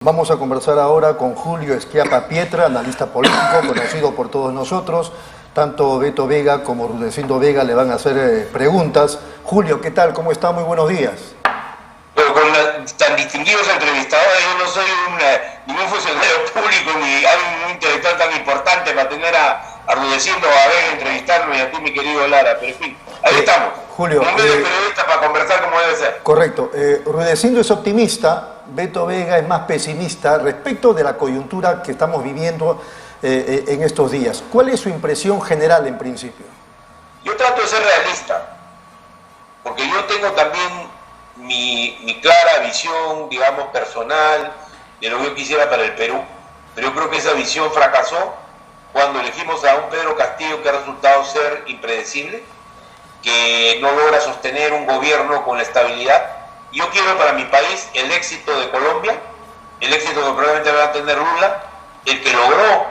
Vamos a conversar ahora con Julio Schiappa Pietra, analista político, conocido por todos nosotros. Tanto Beto Vega como Rudecindo Vega le van a hacer preguntas. Julio, ¿qué tal? ¿Cómo está? Muy buenos días. Pero con tan distinguidos entrevistadores, yo no soy ningún funcionario público ni hay un intelectual tan importante para tener a Rudecindo o a Vega entrevistarlo y a ti, mi querido Lara. Pero en fin, ahí estamos. Julio, un medio periodista para conversar como debe ser. Correcto. Rudecindo es optimista, Beto Vega es más pesimista respecto de la coyuntura que estamos viviendo en estos días. ¿Cuál es su impresión general en principio? Yo trato de ser realista, porque yo tengo también mi clara visión, digamos, personal de lo que yo quisiera para el Perú, pero yo creo que esa visión fracasó cuando elegimos a un Pedro Castillo que ha resultado ser impredecible, que no logra sostener un gobierno con la estabilidad. Yo quiero para mi país el éxito de Colombia, el éxito que probablemente va a tener Lula, el que logró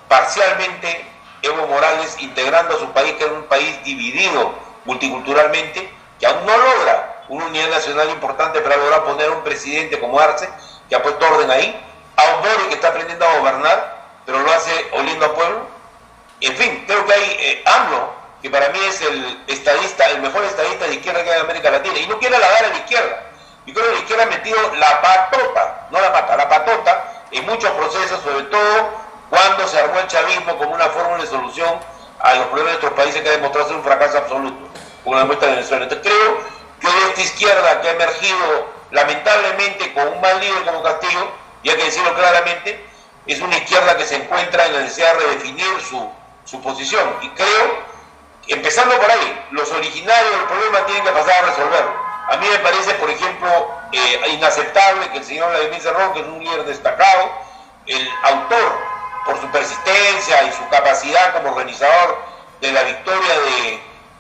parcialmente Evo Morales integrando a su país, que era un país dividido multiculturalmente, que aún no logra una unidad nacional importante para lograr poner a un presidente como Arce, que ha puesto orden ahí, a un Boric que está aprendiendo a gobernar, pero lo hace oliendo a pueblo. En fin, creo que hay AMLO, que para mí es el mejor estadista de izquierda que hay en América Latina, y no quiere halagar a la izquierda. Yo creo que la izquierda ha metido la patota, no la pata, la patota en muchos procesos, sobre todo cuando se armó el chavismo como una fórmula de solución a los problemas de nuestros países, que ha demostrado ser un fracaso absoluto, como la muestra de Venezuela. Entonces creo que de esta izquierda que ha emergido lamentablemente con un mal líder como Castillo, y hay que decirlo claramente, es una izquierda que se encuentra en la necesidad de redefinir su posición, y creo, empezando por ahí, los originarios del problema tienen que pasar a resolverlo. A mí me parece, por ejemplo, inaceptable que el señor Vladimir Cerrón, que es un líder destacado, el autor, por su persistencia y su capacidad como organizador de la victoria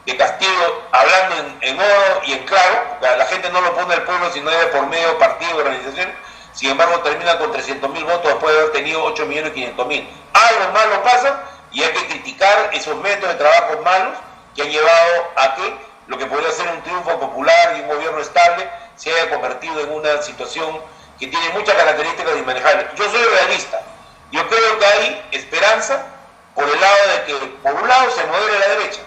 de Castillo, hablando en oro y en claro, la gente no lo pone el pueblo sino de por medio partido, organización, sin embargo termina con 300.000 votos después de haber tenido 8.500.000. Algo malo pasa y hay que criticar esos métodos de trabajo malos que han llevado a que lo que podría ser un triunfo popular y un gobierno estable se haya convertido en una situación que tiene muchas características inmanejables. Yo soy realista. Yo creo que hay esperanza por el lado de que por un lado se modere la derecha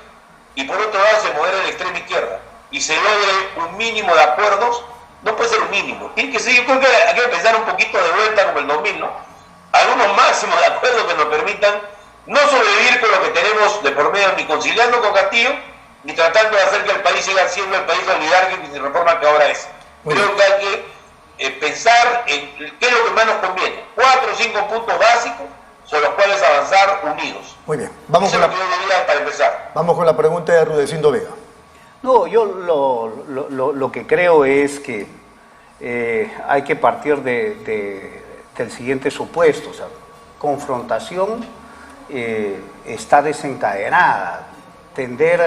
y por otro lado se modere la extrema izquierda y se logre un mínimo de acuerdos. No puede ser un mínimo, tiene que ser, yo creo que hay que pensar un poquito de vuelta como el 2000, ¿no? Algunos máximos de acuerdos que nos permitan no sobrevivir con lo que tenemos de por medio, ni conciliando con Castillo, ni tratando de hacer que el país siga siendo el país oligárquico y sin reforma que ahora es. Creo que hay que pensar en qué es lo que más nos conviene. 4 o 5 puntos básicos sobre los cuales avanzar unidos. Muy bien, vamos con para empezar. Vamos con la pregunta de Rudecindo Vega. No, yo lo que creo es que hay que partir del siguiente supuesto, o sea, confrontación está desencadenada, tender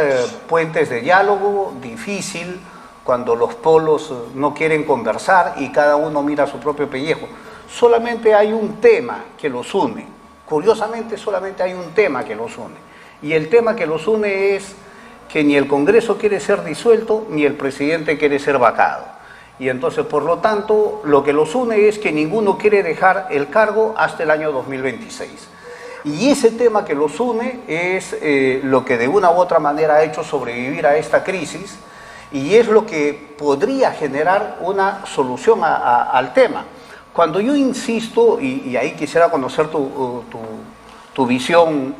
puentes de diálogo difícil cuando los polos no quieren conversar y cada uno mira su propio pellejo. Solamente hay un tema que los une, curiosamente solamente hay un tema que los une, y el tema que los une es que ni el Congreso quiere ser disuelto, ni el presidente quiere ser vacado. Y entonces, por lo tanto, lo que los une es que ninguno quiere dejar el cargo hasta el año 2026. Y ese tema que los une es lo que de una u otra manera ha hecho sobrevivir a esta crisis y es lo que podría generar una solución al tema. Cuando yo insisto, y ahí quisiera conocer tu visión,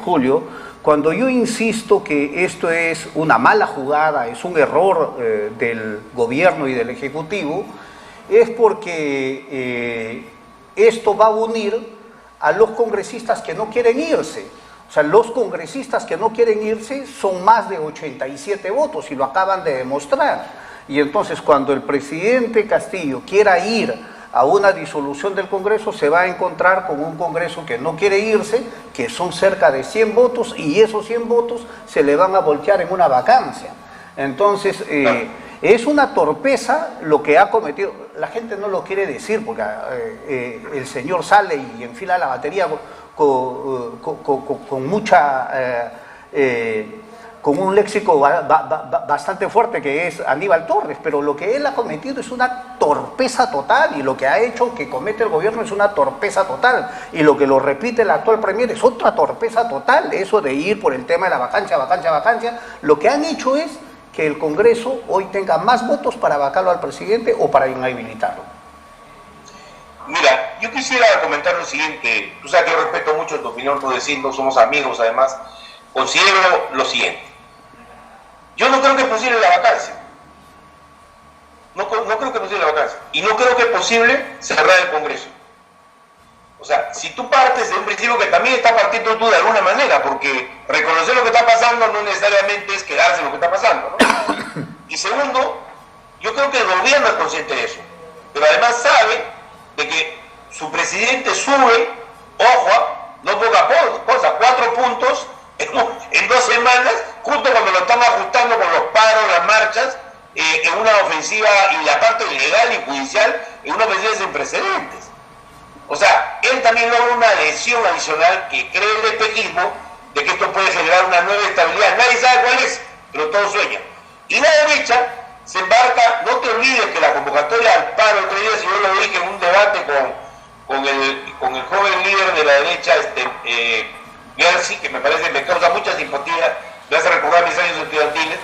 Julio, cuando yo insisto que esto es una mala jugada, es un error del gobierno y del Ejecutivo, es porque esto va a unir a los congresistas que no quieren irse. O sea, los congresistas que no quieren irse son más de 87 votos y lo acaban de demostrar. Y entonces cuando el presidente Castillo quiera ir a una disolución del Congreso, se va a encontrar con un Congreso que no quiere irse, que son cerca de 100 votos, y esos 100 votos se le van a voltear en una vacancia. Entonces, es una torpeza lo que ha cometido. La gente no lo quiere decir, porque el señor sale y enfila la batería con mucha con un léxico bastante fuerte, que es Aníbal Torres, pero lo que él ha cometido es una torpeza total, y lo que ha hecho que comete el gobierno es una torpeza total, y lo que lo repite el actual premier es otra torpeza total, eso de ir por el tema de la vacancia. Lo que han hecho es que el Congreso hoy tenga más votos para vacarlo al presidente o para inhabilitarlo. Mira, yo quisiera comentar lo siguiente. Tú sabes que yo respeto mucho tu opinión, por decirlo, somos amigos además. Considero lo siguiente. Yo no creo que es posible la vacancia. No creo que es posible la vacancia. Y no creo que es posible cerrar el Congreso. O sea, si tú partes de un principio que también está partiendo tú de alguna manera, porque reconocer lo que está pasando no necesariamente es quedarse en lo que está pasando, ¿no? Y segundo, yo creo que el gobierno es consciente de eso. Pero además sabe de que su presidente sube, ojo, no poca cosa, 4 puntos en 2 semanas, justo cuando lo están ajustando con los paros, las marchas, en una ofensiva, y la parte legal y judicial, en una ofensiva sin precedentes. O sea, él también logra una lesión adicional que cree el espejismo de que esto puede generar una nueva estabilidad. Nadie sabe cuál es, pero todos sueñan. Y la derecha se embarca, no te olvides que la convocatoria al paro el otro día, si yo lo dije en un debate con el joven líder de la derecha, Gersi, que me causa mucha simpatía, me hace recordar mis años estudiantiles,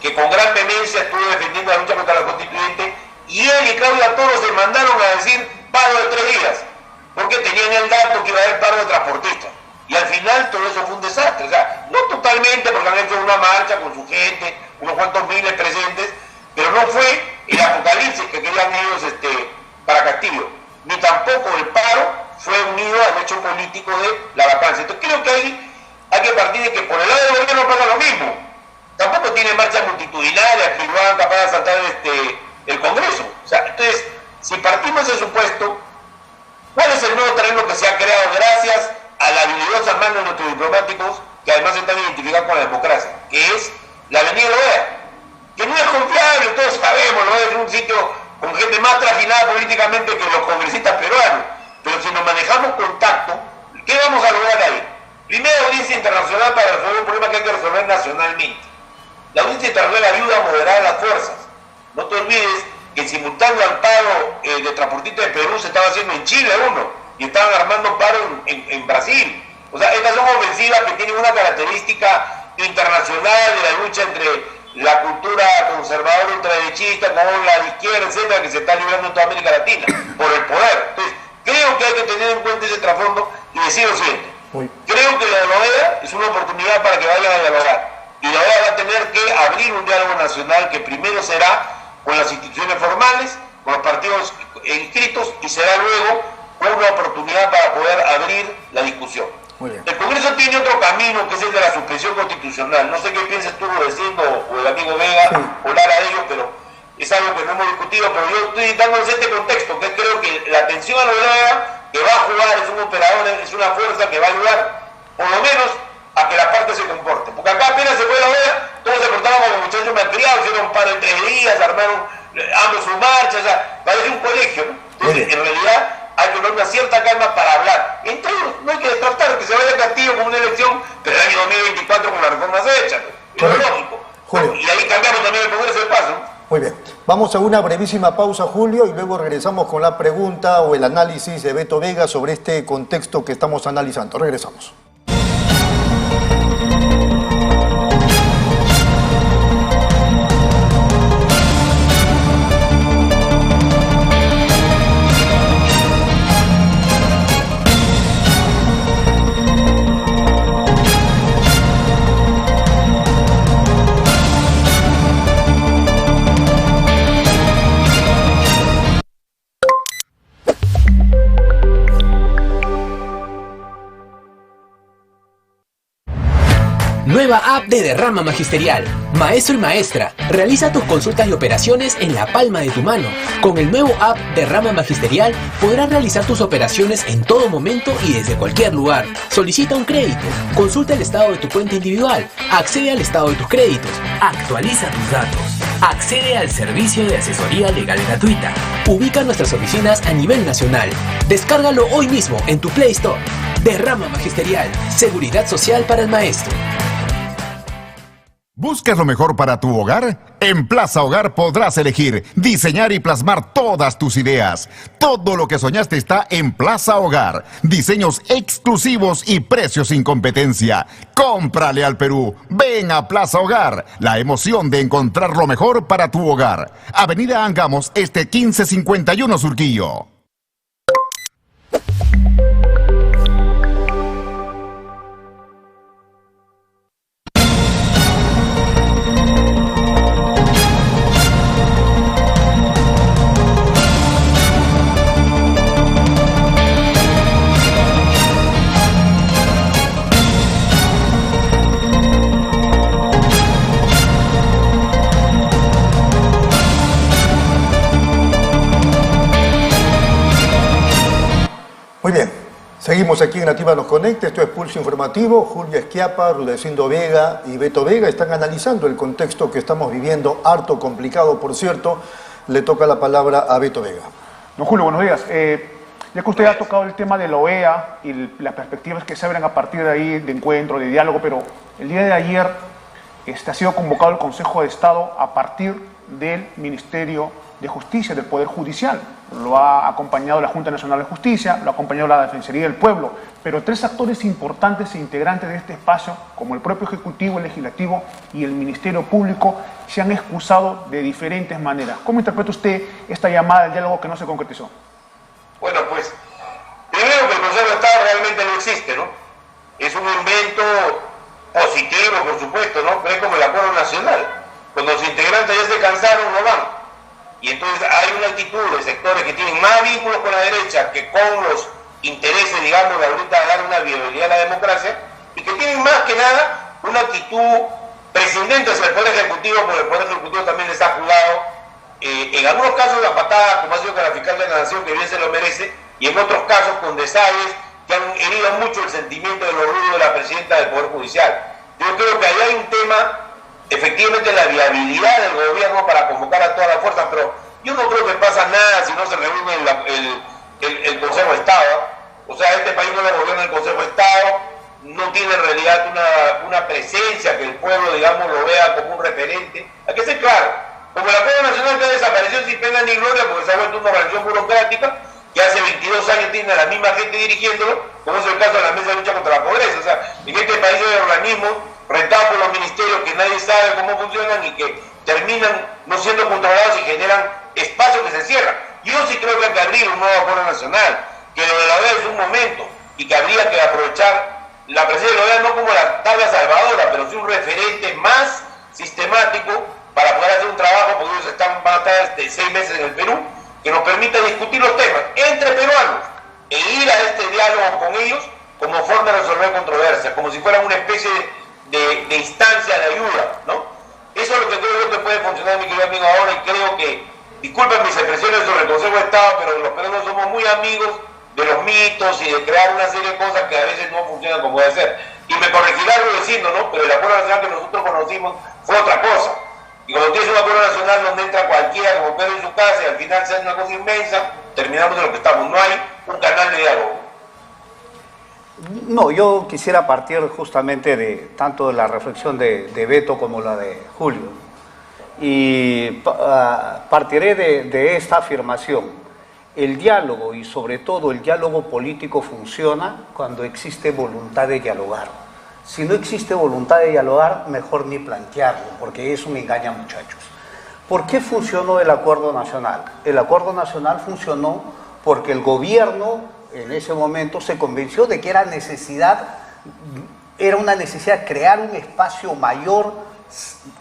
que con gran vehemencia estuvo defendiendo la lucha contra la constituyente, y él y Claudia Toro se mandaron a decir paro de 3 días, porque tenían el dato que iba a haber paro de transportistas. Y al final todo eso fue un desastre. O sea, no totalmente, porque han hecho una marcha con su gente, unos cuantos miles presentes, pero no fue el apocalipsis que querían ellos para Castillo, ni tampoco el paro fue unido al hecho político de la vacancia. Entonces creo que ahí hay que partir de que por el lado del gobierno pasa lo mismo. Tampoco tiene marchas multitudinarias que lo hagan capaz de asaltar el Congreso. O sea, entonces, si partimos de ese supuesto, ¿cuál es el nuevo terreno que se ha creado gracias a la habilidosa mano de nuestros diplomáticos, que además están identificados con la democracia? Que es la avenida Loea, que no es confiable, todos sabemos, ¿no? Es un sitio con gente más trajinada políticamente que los congresistas peruanos, pero si nos manejamos contacto, ¿qué vamos a lograr ahí? Primero, audiencia internacional para resolver un problema que hay que resolver nacionalmente. La audiencia internacional ayuda a moderar las fuerzas. No te olvides que simultáneo al paro de transportistas de Perú se estaba haciendo en Chile uno, y estaban armando paro en Brasil. O sea, estas son ofensivas que tienen una característica internacional de la lucha entre la cultura conservadora ultraderechista con la de izquierda, etcétera, que se está librando en toda América Latina por el poder. Entonces, creo que hay que tener en cuenta ese trasfondo y decir lo siguiente. Creo que la de la OEA es una oportunidad para que vayan a dialogar. Y la OEA va a tener que abrir un diálogo nacional que primero será con las instituciones formales, con los partidos inscritos, y será luego una oportunidad para poder abrir la discusión. El Congreso tiene otro camino, que es el de la suspensión constitucional. No sé qué piensas tú, diciendo, o el amigo Vega, o Lara de ello, pero es algo que no hemos discutido. Pero yo estoy dándoles este contexto, que creo que la atención a la OEA, que va a jugar, es un operador, es una fuerza que va a ayudar, por lo menos, a que la parte se comporte. Porque acá apenas se fue la OEA, todos se portaban como muchachos malcriados, hicieron un par de 3 días, armaron ambos sus marchas, o sea, parece un colegio, ¿no? Entonces, en realidad, hay que tener una cierta calma para hablar. Entre ellos, no hay que descartar que se vaya a Castillo con una elección, pero el año 2024 con las reformas hechas, ¿no? Es lógico. Julio. Y ahí cambiamos también el Congreso de paso. Muy bien. Vamos a una brevísima pausa, Julio, y luego regresamos con la pregunta o el análisis de Beto Vega sobre este contexto que estamos analizando. Regresamos. Nueva app de Derrama Magisterial. Maestro y maestra, realiza tus consultas y operaciones en la palma de tu mano. Con el nuevo app Derrama Magisterial podrás realizar tus operaciones en todo momento y desde cualquier lugar. Solicita un crédito, consulta el estado de tu cuenta individual, accede al estado de tus créditos, actualiza tus datos, accede al servicio de asesoría legal gratuita. Ubica nuestras oficinas a nivel nacional. Descárgalo hoy mismo en tu Play Store. Derrama Magisterial, seguridad social para el maestro. ¿Buscas lo mejor para tu hogar? En Plaza Hogar podrás elegir, diseñar y plasmar todas tus ideas. Todo lo que soñaste está en Plaza Hogar. Diseños exclusivos y precios sin competencia. Cómprale al Perú. Ven a Plaza Hogar. La emoción de encontrar lo mejor para tu hogar. Avenida Angamos, 1551 Surquillo. Muy bien, seguimos aquí en Nativa Nos Conecta, esto es Pulso Informativo. Julio Schiappa, Rudecindo Vega y Beto Vega están analizando el contexto que estamos viviendo, harto complicado, por cierto. Le toca la palabra a Beto Vega. Don Julio, buenos días. Ya que usted ha tocado el tema de la OEA y las perspectivas que se abren a partir de ahí, de encuentro, de diálogo, pero el día de ayer ha sido convocado el Consejo de Estado a partir del Ministerio de Justicia, del Poder Judicial. Lo ha acompañado la Junta Nacional de Justicia, lo ha acompañado la Defensoría del Pueblo, pero tres actores importantes e integrantes de este espacio, como el propio Ejecutivo, el Legislativo y el Ministerio Público, se han excusado de diferentes maneras. ¿Cómo interpreta usted esta llamada al diálogo que no se concretizó? Bueno, pues, primero que el Consejo de Estado realmente no existe, ¿no? Es un invento positivo, por supuesto, ¿no? Pero es como el Acuerdo Nacional. Cuando los integrantes ya se cansaron, no van. Y entonces hay una actitud de sectores que tienen más vínculos con la derecha que con los intereses, digamos, de ahorita dar una viabilidad a la democracia, y que tienen más que nada una actitud prescindente hacia el Poder Ejecutivo, porque el Poder Ejecutivo también les ha jugado, en algunos casos la patada, como ha sido con la fiscal de la Nación, que bien se lo merece, y en otros casos con desaires que han herido mucho el sentimiento del orgullo de la presidenta del Poder Judicial. Yo creo que ahí hay un tema, efectivamente, la viabilidad del gobierno para convocar a todas las fuerzas, pero yo no creo que pasa nada si no se reúne el Consejo de Estado. O sea, este país no lo gobierna el Consejo de Estado, no tiene en realidad una presencia que el pueblo, digamos, lo vea como un referente. Hay que ser claro, como el Acuerdo Nacional que desapareció sin pena ni gloria porque se ha vuelto una organización burocrática que hace 22 años tiene a la misma gente dirigiéndolo, como es el caso de la Mesa de Lucha contra la Pobreza. O sea, en este país hay organismos rentados por los ministerios que nadie sabe cómo funcionan y que terminan no siendo controlados y generan espacios que se cierran. Yo sí creo que hay que abrir un nuevo acuerdo nacional, que lo de la OEA es un momento y que habría que aprovechar la presencia de la OEA no como la tabla salvadora, pero sí un referente más sistemático para poder hacer un trabajo, porque ellos van a estar 6 meses en el Perú, que nos permita discutir los temas entre peruanos e ir a este diálogo con ellos como forma de resolver controversias, como si fuera una especie de instancia de ayuda, ¿no? Eso es lo que creo yo que puede funcionar, mi querido amigo, ahora, y creo que, disculpen mis expresiones sobre el Consejo de Estado, pero los peruanos somos muy amigos de los mitos y de crear una serie de cosas que a veces no funcionan como debe ser. Y me corregirá lo diciendo, ¿no? Pero el Acuerdo Nacional que nosotros conocimos fue otra cosa. Y cuando tienes un Acuerdo Nacional donde entra cualquiera como Pedro en su casa y al final se hace una cosa inmensa, terminamos de lo que estamos. No hay un canal de diálogo. No, yo quisiera partir justamente de tanto de la reflexión de Beto como la de Julio. Y partiré de esta afirmación. El diálogo, y sobre todo el diálogo político, funciona cuando existe voluntad de dialogar. Si no existe voluntad de dialogar, mejor ni plantearlo, porque eso me engaña, muchachos. ¿Por qué funcionó el Acuerdo Nacional? El Acuerdo Nacional funcionó porque el gobierno en ese momento se convenció de que era una necesidad crear un espacio mayor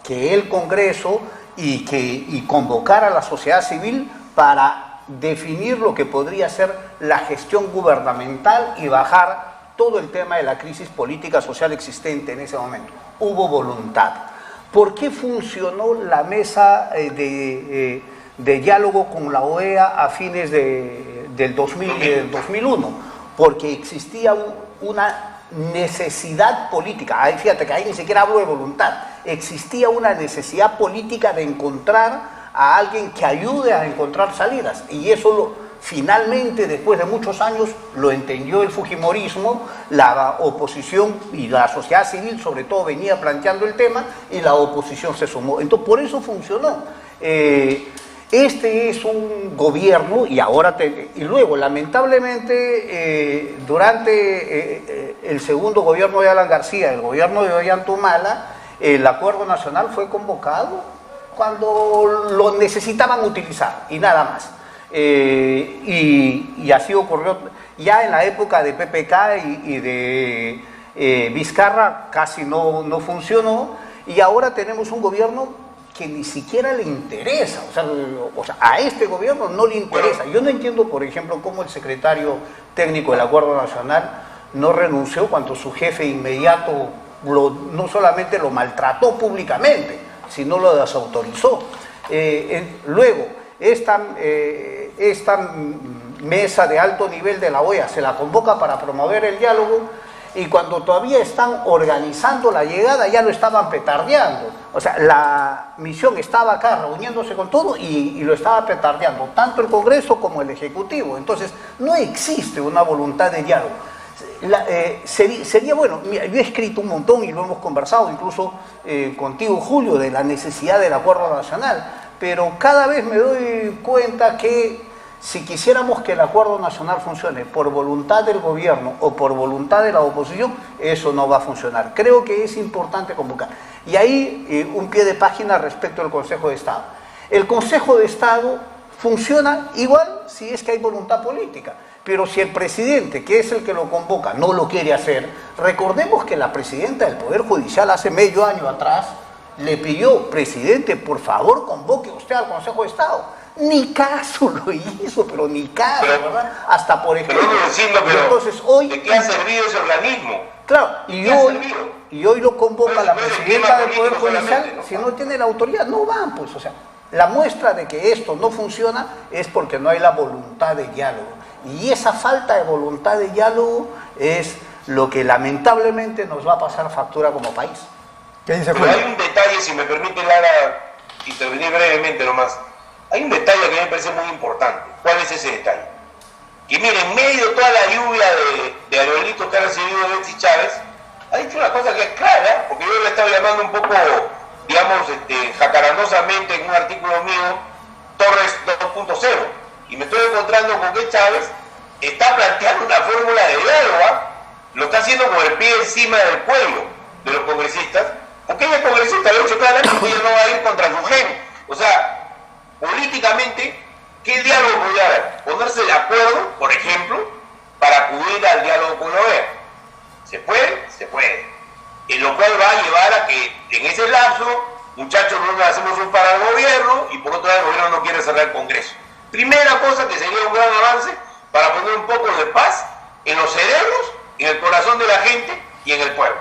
que el Congreso y convocar a la sociedad civil para definir lo que podría ser la gestión gubernamental y bajar todo el tema de la crisis política social existente en ese momento. Hubo voluntad. ¿Por qué funcionó la mesa de diálogo con la OEA a fines del 2001? Porque existía una necesidad política. Ahí, fíjate que ahí ni siquiera hablo de voluntad. Existía una necesidad política de encontrar a alguien que ayude a encontrar salidas. Y eso finalmente, después de muchos años, lo entendió el fujimorismo, la oposición y la sociedad civil sobre todo venía planteando el tema y la oposición se sumó. Entonces, por eso funcionó. Este es un gobierno y luego, lamentablemente, durante el segundo gobierno de Alan García, el gobierno de Ollantumala, el acuerdo nacional fue convocado cuando lo necesitaban utilizar y nada más. Y así ocurrió ya en la época de PPK y de Vizcarra, casi no funcionó, y ahora tenemos un gobierno que ni siquiera le interesa, o sea, a este gobierno no le interesa. Yo no entiendo, por ejemplo, cómo el secretario técnico del Acuerdo Nacional no renunció cuando su jefe inmediato no solamente lo maltrató públicamente, sino lo desautorizó. Luego, esta mesa de alto nivel de la OEA se la convoca para promover el diálogo, y cuando todavía están organizando la llegada ya lo estaban petardeando. O sea, la misión estaba acá reuniéndose con todo y lo estaba petardeando, tanto el Congreso como el Ejecutivo. Entonces, no existe una voluntad de diálogo. Sería bueno, mira, yo he escrito un montón y lo hemos conversado, incluso contigo, Julio, de la necesidad del Acuerdo Nacional, pero cada vez me doy cuenta que si quisiéramos que el Acuerdo Nacional funcione por voluntad del gobierno o por voluntad de la oposición, eso no va a funcionar. Creo que es importante convocar. Y ahí un pie de página respecto al Consejo de Estado. El Consejo de Estado funciona igual si es que hay voluntad política. Pero si el presidente, que es el que lo convoca, no lo quiere hacer, recordemos que la presidenta del Poder Judicial hace medio año atrás le pidió: presidente, por favor, convoque usted al Consejo de Estado. Ni caso lo hizo, pero ni caso, ¿verdad? Hasta por ejemplo. Entonces, hoy, ¿de qué ha servido ese organismo? Claro, y hoy lo convoca la presidenta del Poder Judicial. Si no tiene la autoridad, no van, pues, o sea, la muestra de que esto no funciona es porque no hay la voluntad de diálogo. Y esa falta de voluntad de diálogo es lo que lamentablemente nos va a pasar factura como país. ¿Qué dice Julio? Hay un detalle, si me permite, Lara, intervenir brevemente nomás. Hay un detalle que a mí me parece muy importante. ¿Cuál es ese detalle? Que miren, en medio de toda la lluvia de aerolitos que ha recibido Betsy Chávez, ha dicho una cosa que es clara, porque yo le estaba llamando un poco, digamos, jacarandosamente en un artículo mío, Torres 2.0, y me estoy encontrando con que Chávez está planteando una fórmula de diálogo, lo está haciendo con el pie encima del cuello de los congresistas, porque ella es congresista, lo ha dicho claramente, que ella no va a ir contra su gen. O sea, políticamente, ¿qué diálogo podría haber? Ponerse de acuerdo, por ejemplo, para acudir al diálogo con la OEA. ¿Se puede? Se puede. En lo cual va a llevar a que en ese lapso, muchachos, no nos hacemos un para el gobierno, y por otro lado el gobierno no quiere cerrar el Congreso. Primera cosa que sería un gran avance para poner un poco de paz en los cerebros, en el corazón de la gente y en el pueblo.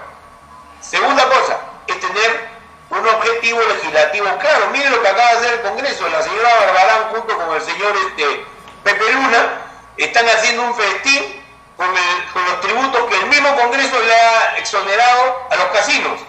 Segunda cosa es tener un objetivo legislativo claro. Miren lo que acaba de hacer el Congreso. La señora Barbarán junto con el señor Pepe Luna están haciendo un festín con los tributos que el mismo Congreso le ha exonerado a los casinos,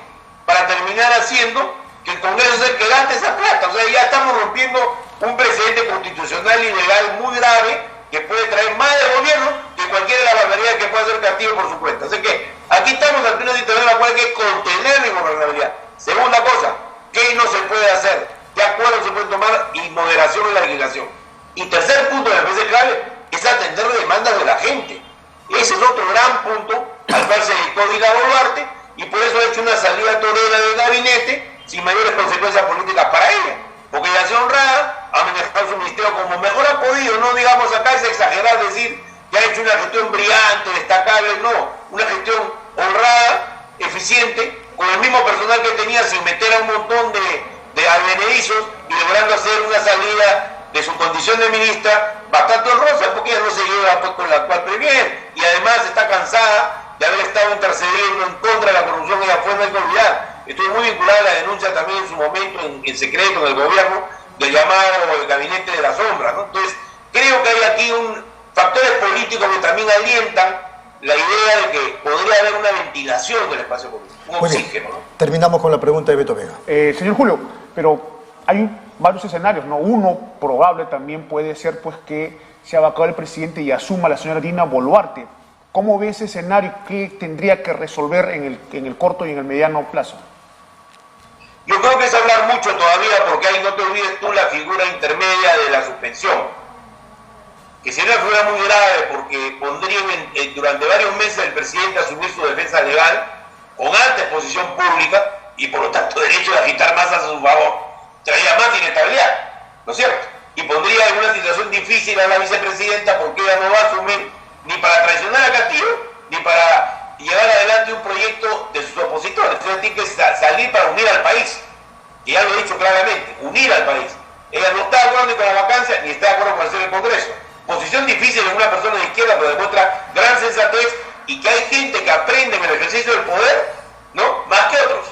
para terminar haciendo que el Congreso sea el que gaste esa plata. O sea, ya estamos rompiendo un precedente constitucional y legal muy grave, que puede traer más del gobierno que cualquiera de las barbaridades que pueda hacer Castillo por su cuenta. Así que aquí estamos ante una situación en la cual hay que contener la ingobernabilidad. Segunda cosa, ¿qué no se puede hacer? ¿Qué acuerdos se pueden tomar? Y moderación en la legislación. Y tercer punto, que me parece clave, es atender las demandas de la gente. Ese es otro gran punto al cual se dedicó Díaz Boluarte, y por eso ha hecho una salida torera del gabinete sin mayores consecuencias políticas para ella. Porque la señora Honrada ha manejado su ministerio como mejor ha podido. No digamos acá, es exagerar decir que ha hecho una gestión brillante, destacable, no. Una gestión honrada, eficiente, con el mismo personal que tenía, sin meter a un montón de advenedizos, y logrando hacer una salida de su condición de ministra bastante honrosa, porque ella no se lleva pues con la actual premier, y además está cansada de haber estado intercediendo en contra de la corrupción. Ella fue, no hay que olvidar. Estoy muy vinculada a la denuncia también en su momento, en secreto, en el gobierno, del llamado el gabinete de la sombra, ¿no? Entonces, creo que hay aquí factores políticos que también alientan la idea de que podría haber una ventilación del espacio político, un oxígeno, ¿no? Terminamos con la pregunta de Beto Vega. Señor Julio, pero hay varios escenarios, ¿no? Uno probable también puede ser pues que se va a acabar el presidente y asuma la señora Dina Boluarte. ¿Cómo ve ese escenario? ¿Qué tendría que resolver en el corto y en el mediano plazo? Yo creo que es hablar mucho todavía, porque ahí no te olvides tú la figura intermedia de la suspensión, que sería una figura muy grave porque pondría durante varios meses el presidente a asumir su defensa legal con alta exposición pública y por lo tanto derecho de agitar masas a su favor. Traería más inestabilidad, ¿no es cierto? Y pondría en una situación difícil a la vicepresidenta porque ella no va a asumir ni para traicionar a Castillo ni para llevar adelante un proyecto de sus opositores. Entonces tiene que salir para unir al país, y ya lo he dicho claramente, unir al país. Ella no está de acuerdo ni con la vacancia ni está de acuerdo con el Congreso. Posición difícil en una persona de izquierda, pero demuestra gran sensatez y que hay gente que aprende en el ejercicio del poder, ¿no? Más que otros,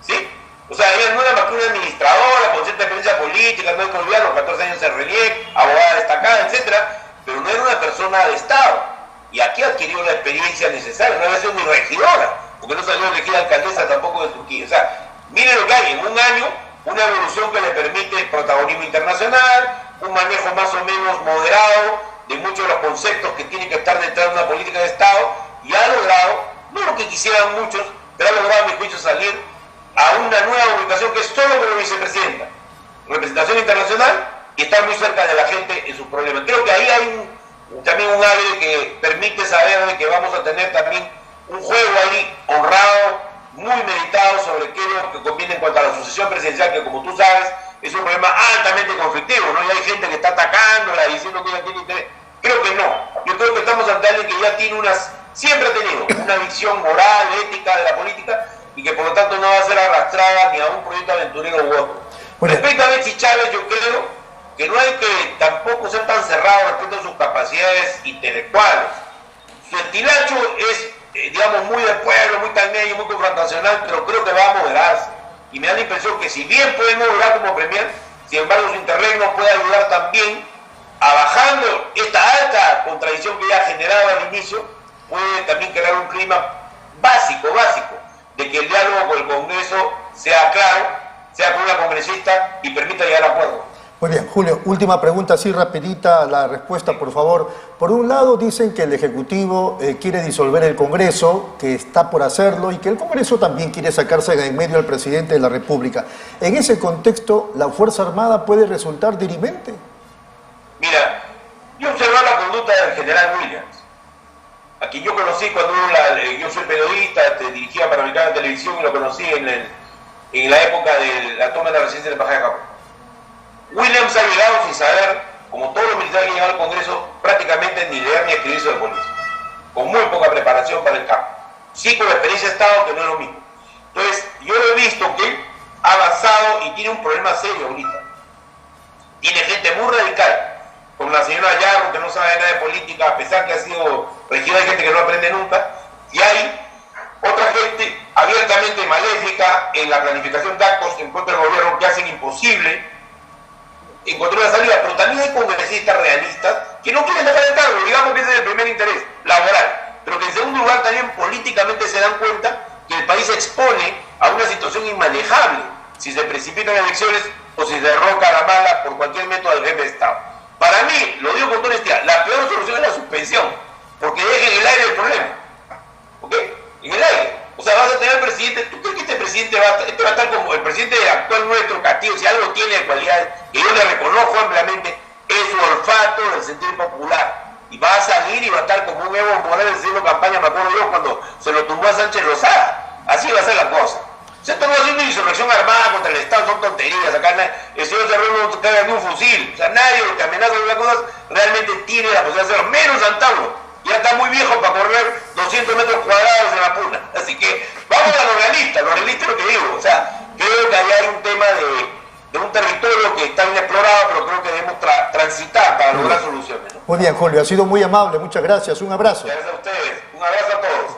¿sí? O sea, ella no era más que una administradora con cierta experiencia política, no hay que olvidar los 14 años en relieve, abogada destacada, etcétera, pero no era una persona de Estado. Y aquí adquirió la experiencia necesaria, no había sido ni regidora, porque no salió elegida alcaldesa tampoco de Turquía. O sea, miren lo que hay en un año, una evolución que le permite protagonismo internacional, un manejo más o menos moderado de muchos de los conceptos que tienen que estar detrás de una política de Estado, y ha logrado, no lo que quisieran muchos, pero ha logrado a mi juicio salir a una nueva ubicación que es solo como vicepresidenta, representación internacional y estar muy cerca de la gente en sus problemas. Creo que ahí hay también un área que permite saber de que vamos a tener también un juego ahí honrado, muy meditado sobre qué es lo que conviene en cuanto a la sucesión presidencial, que como tú sabes es un problema altamente conflictivo, ¿no? Y hay gente que está atacándola, diciendo que ella tiene interés. Creo que no. Yo creo que estamos ante alguien que ya tiene siempre ha tenido una visión moral, ética de la política, y que por lo tanto no va a ser arrastrada ni a un proyecto aventurero u otro. Respecto a Betsy Chávez, yo creo que no hay que tampoco ser tan cerrado respecto a sus capacidades intelectuales. Su estilacho es, digamos, muy de pueblo, muy calmeño, muy confrontacional, pero creo que va a moderarse. Y me da la impresión que si bien puede moderar como premier, sin embargo su interregno puede ayudar también a, bajando esta alta contradicción que ya ha generado al inicio, puede también crear un clima básico, de que el diálogo con el Congreso sea claro, sea con una congresista y permita llegar a acuerdos. Muy bien, Julio, última pregunta, así rapidita la respuesta, por favor. Por un lado dicen que el Ejecutivo quiere disolver el Congreso, que está por hacerlo, y que el Congreso también quiere sacarse de en medio al presidente de la República. En ese contexto, ¿la Fuerza Armada puede resultar dirimente? Mira, yo observé la conducta del general Williams, a quien yo conocí cuando yo soy periodista, dirigía Panamericana Televisión y lo conocí en la época de la toma de la residencia de la Embajada de Japón. Williams ha llegado sin saber, como todos los militares que llegan al Congreso, prácticamente ni leer ni escribir sobre política, con muy poca preparación para el campo. Sí, con la experiencia de Estado, que no es lo mismo. Entonces, yo lo he visto que ha avanzado y tiene un problema serio ahorita. Tiene gente muy radical, como la señora Yarro, que no sabe nada de política, a pesar que ha sido regidora, hay gente que no aprende nunca, y hay otra gente abiertamente maléfica en la planificación de actos en contra del gobierno que hacen imposible encontrar una salida, pero también hay congresistas realistas que no quieren dejar el cargo, digamos que ese es el primer interés, laboral, pero que en segundo lugar también políticamente se dan cuenta que el país se expone a una situación inmanejable si se precipitan elecciones o si se derroca a la mala por cualquier método del jefe de Estado. Para mí, lo digo con toda honestidad, la peor solución es la suspensión, porque deja en el aire el problema, ¿ok? En el aire. O sea, vas a tener presidente, ¿tú crees que este presidente va a estar como el presidente actual nuestro, Castillo, si algo tiene de cualidades que yo le reconozco ampliamente, es su olfato del sentir popular? Y va a salir y va a estar como un Evo Morales haciendo campaña, me acuerdo yo, cuando se lo tumbó a Sánchez Lozada. Así va a ser la cosa. Se está haciendo insurrección armada contra el Estado, son tonterías. Acá el señor Cerrón no carga ni un fusil. O sea, nadie lo que amenaza con las cosas realmente tiene la posibilidad de hacerlo, menos Antauro. Ya está muy viejo para correr 200 metros cuadrados en la puna. Así que vamos a lo realista es lo que digo. O sea, creo que ahí hay un tema de un territorio que está inexplorado, pero creo que debemos transitar para lograr soluciones, ¿no? Muy bien, Julio, ha sido muy amable, muchas gracias, un abrazo. Gracias a ustedes, un abrazo a todos.